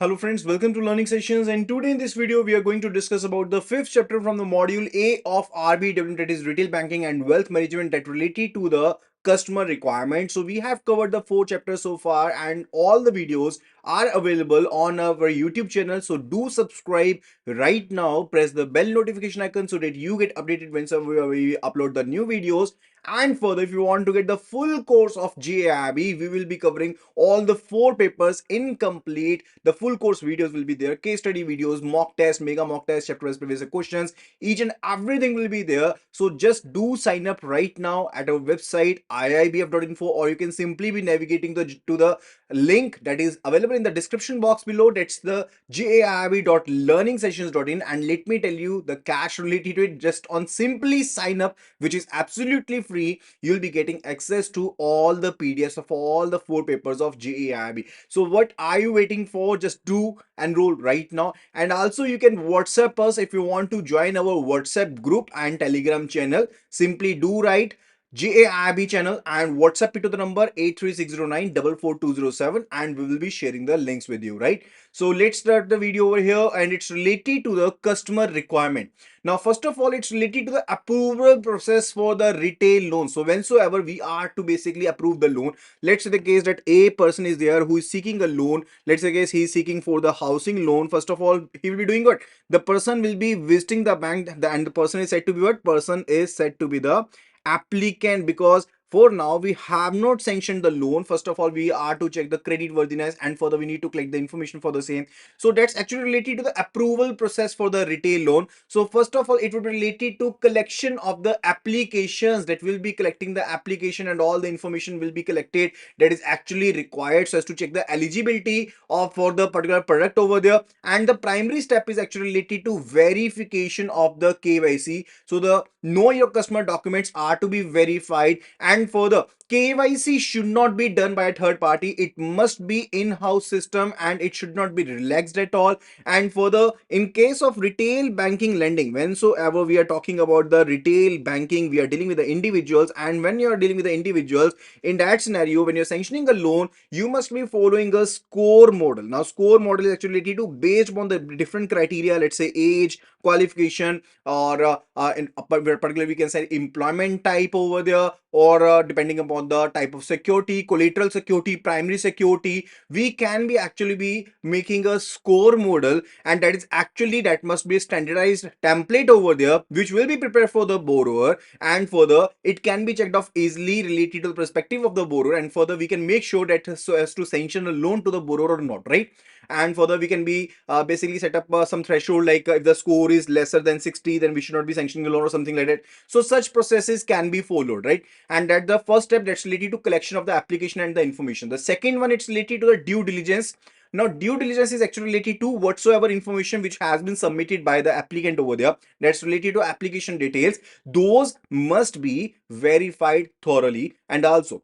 Hello friends, welcome to Learning Sessions, and today in this video we are going to discuss about the fifth chapter from the module A of Rbwm, that is retail banking and wealth management, that related to the customer requirement. So we have covered the four chapters so far, and all the videos are available on our YouTube channel. So do subscribe right now, press the bell notification icon so that you get updated whenever we upload the new videos. And further, if you want to get the full course of Jaiib, we will be covering all the four papers incomplete. The full course videos will be there, case study videos, mock test, mega mock test, chapter wise previous questions, each and everything will be there. So just do sign up right now at our website iibf.info, or you can simply be navigating to the link that is available in the description box below. That's the jaiib.learningsessions.in. And let me tell you, the cash related to it, just on simply sign up, which is absolutely free, you'll be getting access to all the PDFs of all the four papers of JAIB. So what are you waiting for? Just do enroll right now. And also you can WhatsApp us if you want to join our WhatsApp group and Telegram channel. Simply do write JAIB channel and WhatsApp it to the number 83609 and we will be sharing the links with you, right? So let's start the video over here, and it's related to the customer requirement. Now, first of all, it's related to the approval process for the retail loan. So whensoever we are to basically approve the loan, let's say the case that a person is there who is seeking a loan. Let's say case he is seeking for the housing loan. First of all, he will be doing what? The person will be visiting the bank, and the person is said to be what? Person is said to be the applicant, because for now we have not sanctioned the loan. First of all, we are to check the credit worthiness, and further we need to collect the information for the same. So that's actually related to the approval process for the retail loan. So first of all, it would be related to collection of the applications, that will be collecting the application, and all the information will be collected that is actually required so as to check the eligibility of for the particular product over there. And the primary step is actually related to verification of the KYC. So the know your customer documents are to be verified, and further, KYC should not be done by a third party. It must be in-house system, and it should not be relaxed at all. And further, in case of retail banking lending, whensoever we are talking about the retail banking, we are dealing with the individuals. And when you are dealing with the individuals, in that scenario, when you're sanctioning a loan, you must be following a score model. Now, score model is actually related to based upon the different criteria, let's say age, qualification, or in particular we can say employment type over there, or depending upon the type of security, collateral security, primary security, we can be actually be making a score model. And that is actually, that must be a standardized template over there, which will be prepared for the borrower. And further, it can be checked off easily related to the perspective of the borrower, and further we can make sure that so as to sanction a loan to the borrower or not, right? And further we can be basically set up some threshold, like if the score is lesser than 60, then we should not be sanctioning a loan or something like that. So such processes can be followed, right? And that the first step, that's related to collection of the application and the information. The second one, it's related to the due diligence. Now, due diligence is actually related to whatsoever information which has been submitted by the applicant over there, that's related to application details. Those must be verified thoroughly. And also,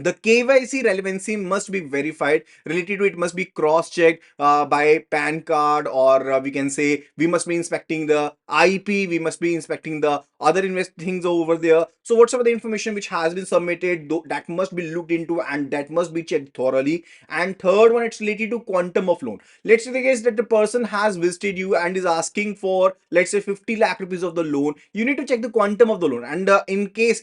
the KYC relevancy must be verified. Related to it must be cross-checked by PAN card, or we can say we must be inspecting the IP, we must be inspecting the other things over there. So whatsoever the information which has been submitted, that must be looked into, and that must be checked thoroughly. And third one, it's related to quantum of loan. Let's say the case that the person has visited you and is asking for, let's say, 50 lakh rupees of the loan. You need to check the quantum of the loan. And in case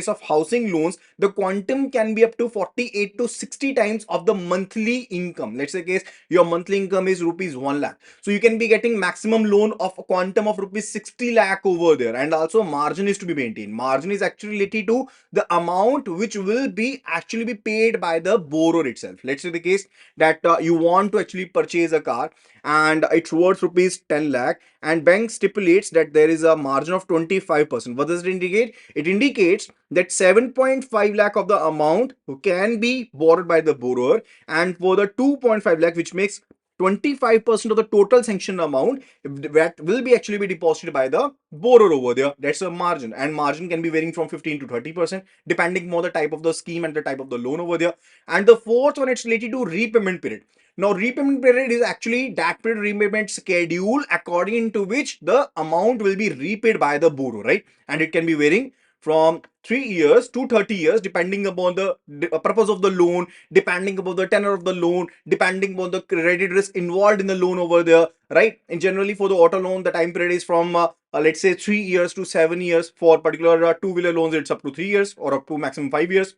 of housing loans, the quantum can be up to 48 to 60 times of the monthly income. Let's say case your monthly income is rupees 1 lakh, so you can be getting maximum loan of a quantum of rupees 60 lakh over there. And also, margin is to be maintained. Margin is actually related to the amount which will be actually be paid by the borrower itself. Let's say the case that you want to actually purchase a car, and it's worth rupees 10 lakh, and bank stipulates that there is a margin of 25%. What does it indicate? It indicates that 7.5 lakh of the amount can be borrowed by the borrower, and for the 2.5 lakh, which makes 25% of the total sanction amount, that will be actually be deposited by the borrower over there. That's a margin, and margin can be varying from 15 to 30% depending on the type of the scheme and the type of the loan over there. And the fourth one, it's related to repayment period. Now, repayment period is actually that period repayment schedule according to which the amount will be repaid by the borrower, right? And it can be varying from 3 years to 30 years, depending upon the purpose of the loan, depending upon the tenor of the loan, depending upon the credit risk involved in the loan over there, right? And generally for the auto loan, the time period is from let's say 3 years to 7 years. For particular two-wheeler loans, it's up to 3 years or up to maximum 5 years.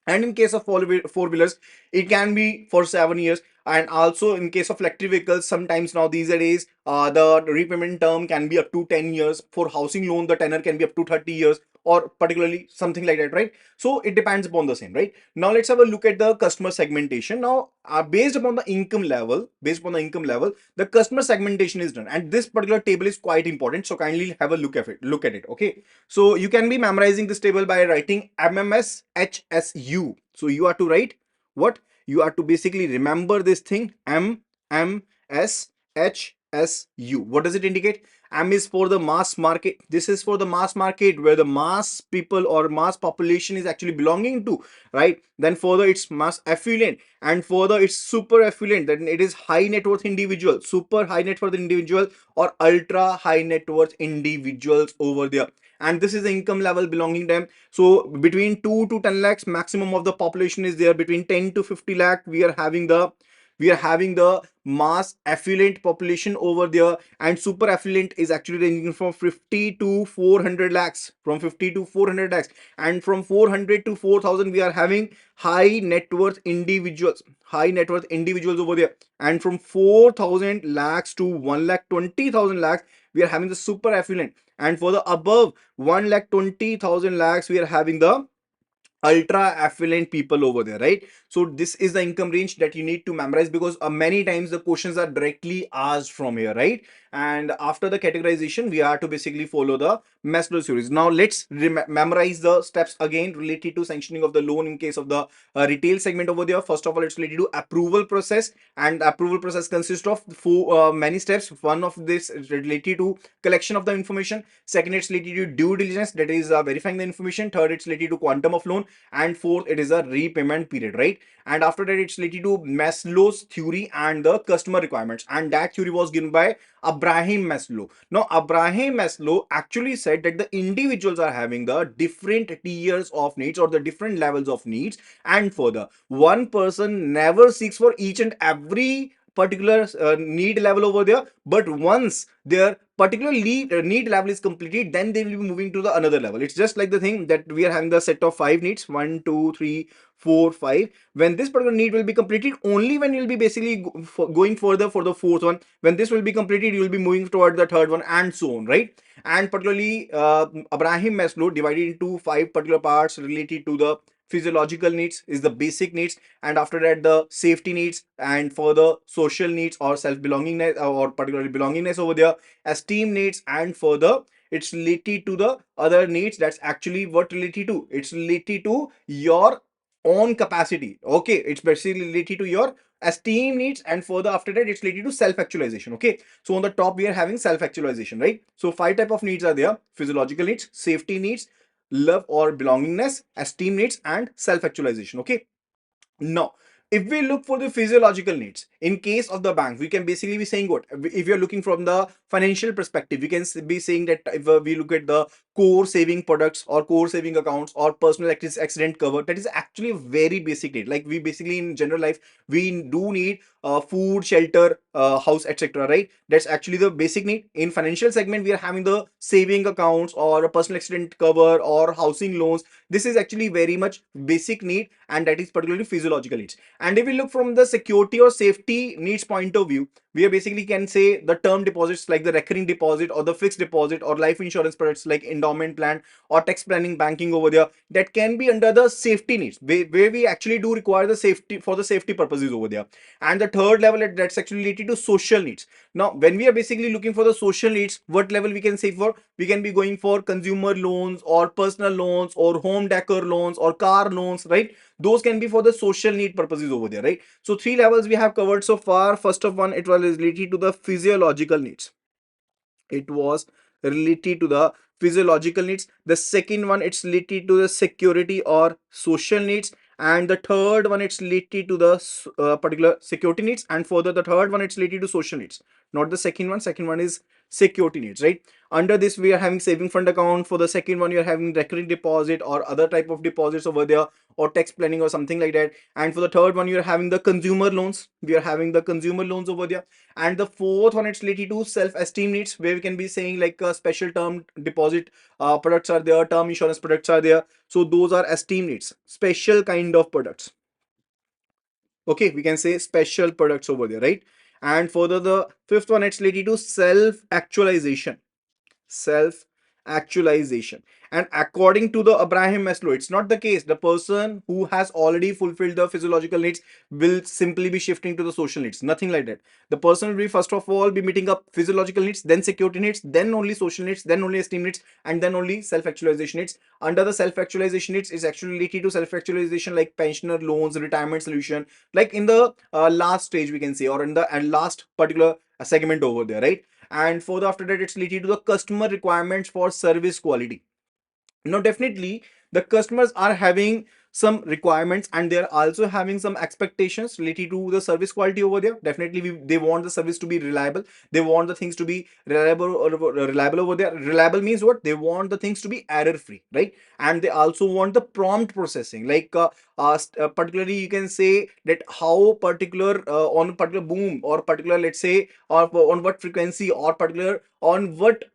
And in case of four-wheelers, it can be for 7 years. And also in case of electric vehicles, sometimes now these days the repayment term can be up to 10 years. For housing loan, the tenor can be up to 30 years, or particularly something like that, right? So it depends upon the same, right? Now let's have a look at the customer segmentation. Now based upon the income level, the customer segmentation is done, and this particular table is quite important, so kindly have a look at it. Okay, so you can be memorizing this table by writing MMSHSU. So you are to write what? You are to basically remember this thing, MMSHSU. What does it indicate? M is for the mass market. This is for the mass market, where the mass people or mass population is actually belonging to, right? Then further it's mass affluent, and further it's super affluent. Then it is high net worth individual, super high net worth individual, or ultra high net worth individuals over there. And this is the income level belonging to them. So between 2 to 10 lakhs, maximum of the population is there. Between 10 to 50 lakh, we are having the mass affluent population over there. And super affluent is actually ranging from 50 to 400 lakhs, from 50 to 400 lakhs. And from 400 to 4000, we are having high net worth individuals over there. And from 4000 lakhs to 1,20,000 lakhs, we are having the super affluent. And for the above 1,20,000 lakhs, we are having the ultra affluent people over there, right? So this is the income range that you need to memorize, because many times the questions are directly asked from here, right? And after the categorization, we are to basically follow the Maslow series. Now let's memorize the steps again related to sanctioning of the loan in case of the retail segment over there. First of all, it's related to approval process, and approval process consists of many steps. One of this is related to collection of the information. Second, it's related to due diligence, that is verifying the information. Third, it's related to quantum of loan. And fourth, it is a repayment period, right? And after that, it's related to Maslow's theory and the customer requirements, and that theory was given by Abraham Maslow. Now Abraham Maslow actually said that the individuals are having the different tiers of needs, or the different levels of needs. And further, one person never seeks for each and every particular need level over there, but once their particular need level is completed, then they will be moving to the another level. It's just like the thing that we are having the set of 5 needs, 1 2 3 4 5. When this particular need will be completed, only when you'll be basically going further for the fourth one. When this will be completed, you will be moving toward the third one, and so on, right? And particularly Abraham Maslow divided into 5 particular parts related to the physiological needs, is the basic needs. And after that, the safety needs, and further social needs or self belongingness, or particularly belongingness over there, esteem needs. And further, it's related to the other needs. That's actually what related to, it's related to your own capacity. Okay, it's basically related to your esteem needs. And further after that, it's related to self actualization. Okay, so on the top we are having self actualization, right? So 5 type of needs are there: physiological needs, safety needs, love or belongingness, esteem needs, and self actualization. Okay, no. If we look for the physiological needs, in case of the bank, we can basically be saying what? If you're looking from the financial perspective, we can be saying that if we look at the core saving products or core saving accounts or personal accident cover, that is actually a very basic need. Like we basically in general life, we do need food, shelter, house, etc. Right? That's actually the basic need. In financial segment, we are having the saving accounts or a personal accident cover or housing loans. This is actually very much basic need, and that is particularly physiological needs. And if we look from the security or safety needs point of view, we are basically can say the term deposits like the recurring deposit or the fixed deposit, or life insurance products like endowment plan or tax planning banking over there, that can be under the safety needs, where we actually do require the safety for the safety purposes over there. And the third level, that's actually related to social needs. Now when we are basically looking for the social needs, what level we can say for? We can be going for consumer loans or personal loans or home decor loans or car loans, right? Those can be for the social need purposes over there, right? So 3 levels we have covered so far. First of one, it was related to the physiological needs. It was related to the physiological needs. The second one, it's related to the security or social needs. and the third one it's related to the particular security needs, and further the third one it's related to social needs, not the second one. Second one is security needs, right? Under this we are having saving fund account. For the second one you're having recurring deposit or other type of deposits over there, or tax planning or something like that. And for the third one you're having the consumer loans, we are having the consumer loans over there. And the fourth one it's related to self-esteem needs, where we can be saying like special term deposit products are there, term insurance products are there. So those are esteem needs, special kind of products. Okay, we can say special products over there, right? And further the fifth one it's related to self actualization, self actualization. And according to the Abraham Maslow, it's not the case the person who has already fulfilled the physiological needs will simply be shifting to the social needs, nothing like that. The person will be first of all be meeting up physiological needs, then security needs, then only social needs, then only esteem needs, and then only self actualization needs. Under the self actualization needs is actually related to self actualization like pensioner loans, retirement solution, like in the last stage we can say, or in the and last particular segment over there, right? And further after that it's related to the customer requirements for service quality. Now definitely the customers are having some requirements, and they're also having some expectations related to the service quality over there. Definitely they want the service to be reliable, they want the things to be reliable, or reliable over there. Reliable means what? They want the things to be error free, right? And they also want the prompt processing, like particularly you can say that how particular on particular boom, or particular let's say, or on what frequency, or particular on what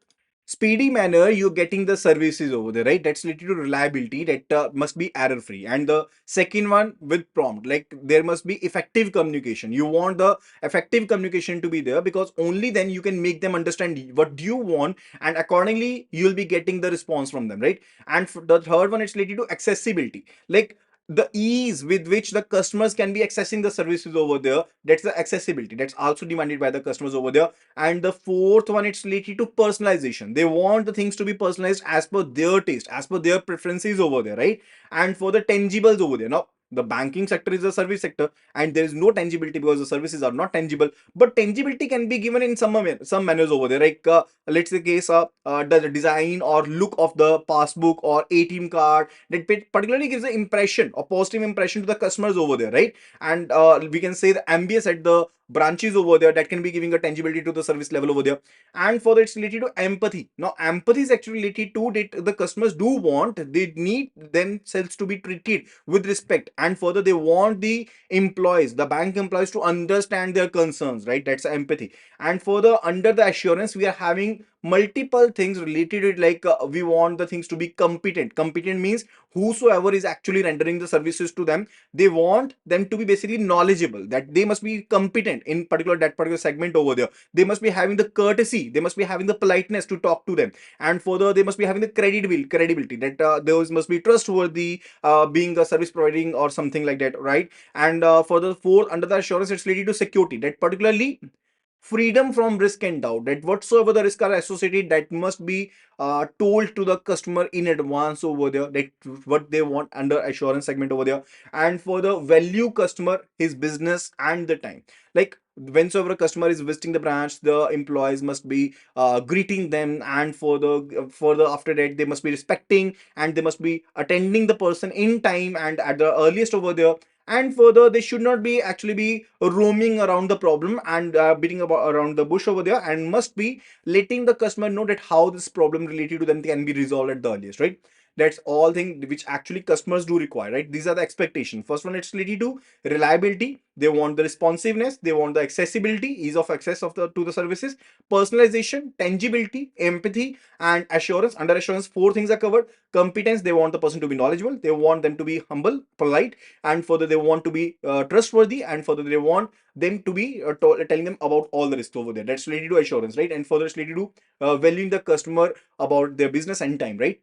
speedy manner you're getting the services over there, right? That's related to reliability, that must be error free. And the second one with prompt, like there must be effective communication. You want the effective communication to be there, because only then you can make them understand what do you want, and accordingly you'll be getting the response from them, right? And the third one is related to accessibility, like the ease with which the customers can be accessing the services over there. That's the accessibility that's also demanded by the customers over there. And the fourth one it's related to personalization. They want the things to be personalized as per their taste, as per their preferences over there, right? And for the tangibles over there, now the banking sector is a service sector, and there is no tangibility because the services are not tangible. But tangibility can be given in some manners over there, like let's say case the design or look of the passbook or ATM card, that particularly gives an impression or positive impression to the customers over there, right? And we can say the ambience at the branches over there, that can be giving a tangibility to the service level over there. And further it's related to empathy. Now empathy is actually related to that the customers do want, they need themselves to be treated with respect, and further they want the employees, the bank employees, to understand their concerns, right? That's empathy. And further under the assurance we are having multiple things related to it, like we want the things to be competent. Competent means whosoever is actually rendering the services to them, they want them to be basically knowledgeable, that they must be competent in particular that particular segment over there. They must be having the courtesy, they must be having the politeness to talk to them. And further they must be having the credibility, that those must be trustworthy, being a service providing or something like that, right? And for the fourth under the assurance it's related to security, that particularly freedom from risk and doubt, that whatsoever the risk are associated, that must be told to the customer in advance over there, that what they want under assurance segment over there. And for the value customer, his business and the time, like whensoever a customer is visiting the branch, the employees must be greeting them, and for the after that they must be respecting, and they must be attending the person in time and at the earliest over there. And further they should not be actually be roaming around the problem and beating about around the bush over there, and must be letting the customer know that how this problem related to them can be resolved at the earliest, right? That's all thing which actually customers do require, right? These are the expectations. First one it's related to reliability, they want the responsiveness, they want the accessibility, ease of access of the to the services, personalization, tangibility, empathy, and assurance. Under assurance four things are covered. Competence, they want the person to be knowledgeable, they want them to be humble, polite, and further they want to be trustworthy, and further they want them to be telling them about all the risks over there. That's related to assurance, right? And further it's related to valuing the customer about their business and time, right?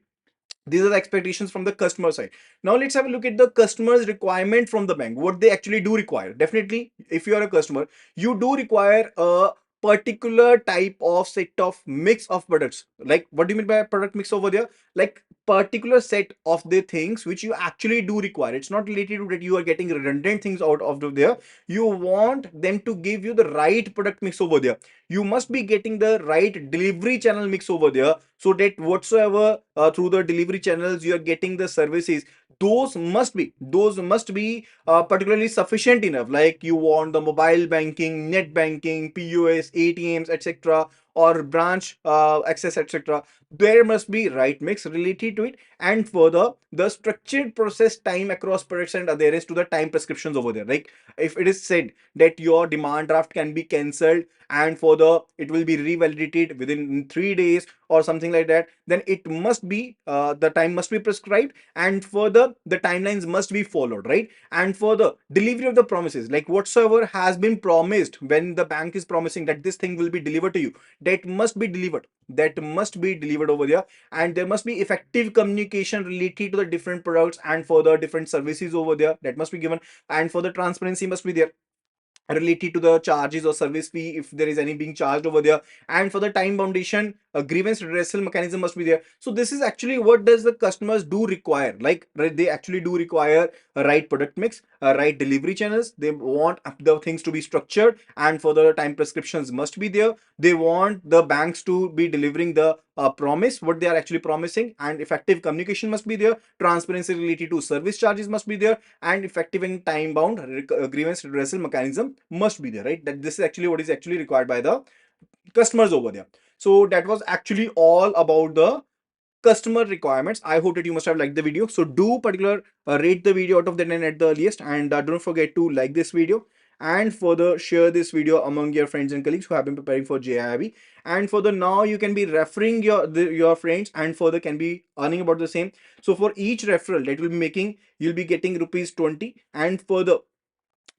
These are the expectations from the customer side. Now let's have a look at the customer's requirement from the bank, what they actually do require. Definitely if you are a customer, you do require a particular type of set of mix of products. Like what do you mean by product mix over there? Like particular set of the things which you actually do require. It's not related to that you are getting redundant things out of there. You want them to give you the right product mix over there. You must be getting the right delivery channel mix over there, so that whatsoever through the delivery channels you are getting the services, those must be particularly sufficient enough. Like you want the mobile banking, net banking, POS, ATMs, etc., or branch access, etc. There must be right mix related to it. And further, the structured process time across products and adherence to the time prescriptions over there. Like if it is said that your demand draft can be cancelled and further it will be revalidated within 3 days or something like that, then it must be the time must be prescribed, and further the timelines must be followed, right? And further, delivery of the promises, like whatsoever has been promised, when the bank is promising that this thing will be delivered to you, that must be delivered over there. And there must be effective communication related to the different products and for the different services over there, that must be given. And for the transparency must be there related to the charges or service fee if there is any being charged over there. And for the time foundation, a grievance redressal mechanism must be there. So this is actually what does the customers do require. Like right, they actually do require a right product mix, a right delivery channels. They want the things to be structured, and for the time prescriptions must be there. They want the banks to be delivering the promise what they are actually promising, and effective communication must be there. Transparency related to service charges must be there, and effective and time bound grievance redressal mechanism must be there, right? That this is actually what is actually required by the customers over there. So that was actually all about the customer requirements. I hope that you must have liked the video. So do particular rate the video out of the 10 at the earliest, and don't forget to like this video, and further share this video among your friends and colleagues who have been preparing for JIB. And further, now you can be referring your friends, and further can be earning about the same. So for each referral that you'll be making, you'll be getting rupees 20. And further,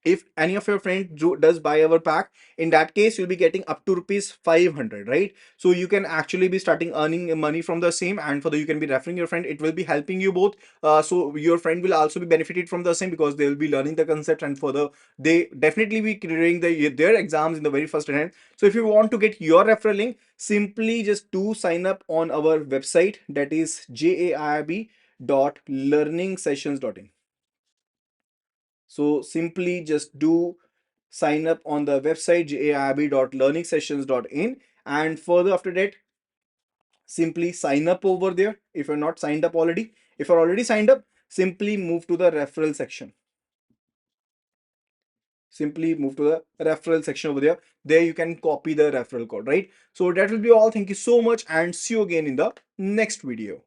if any of your friends does buy our pack, in that case you'll be getting up to rupees 500, right? So you can actually be starting earning money from the same, and for the you can be referring your friend. It will be helping you both. So your friend will also be benefited from the same, because they will be learning the concept, and further they definitely be clearing their exams in the very first hand. So if you want to get your referral link, simply just do sign up on our website, that is jaib.learningsessions.in. So simply just do sign up on the website jaib.learningsessions.in, and further after that, simply sign up over there if you're not signed up already. If you're already signed up, simply move to the referral section. Simply move to the referral section over there. There you can copy the referral code, right? So that will be all. Thank you so much, and see you again in the next video.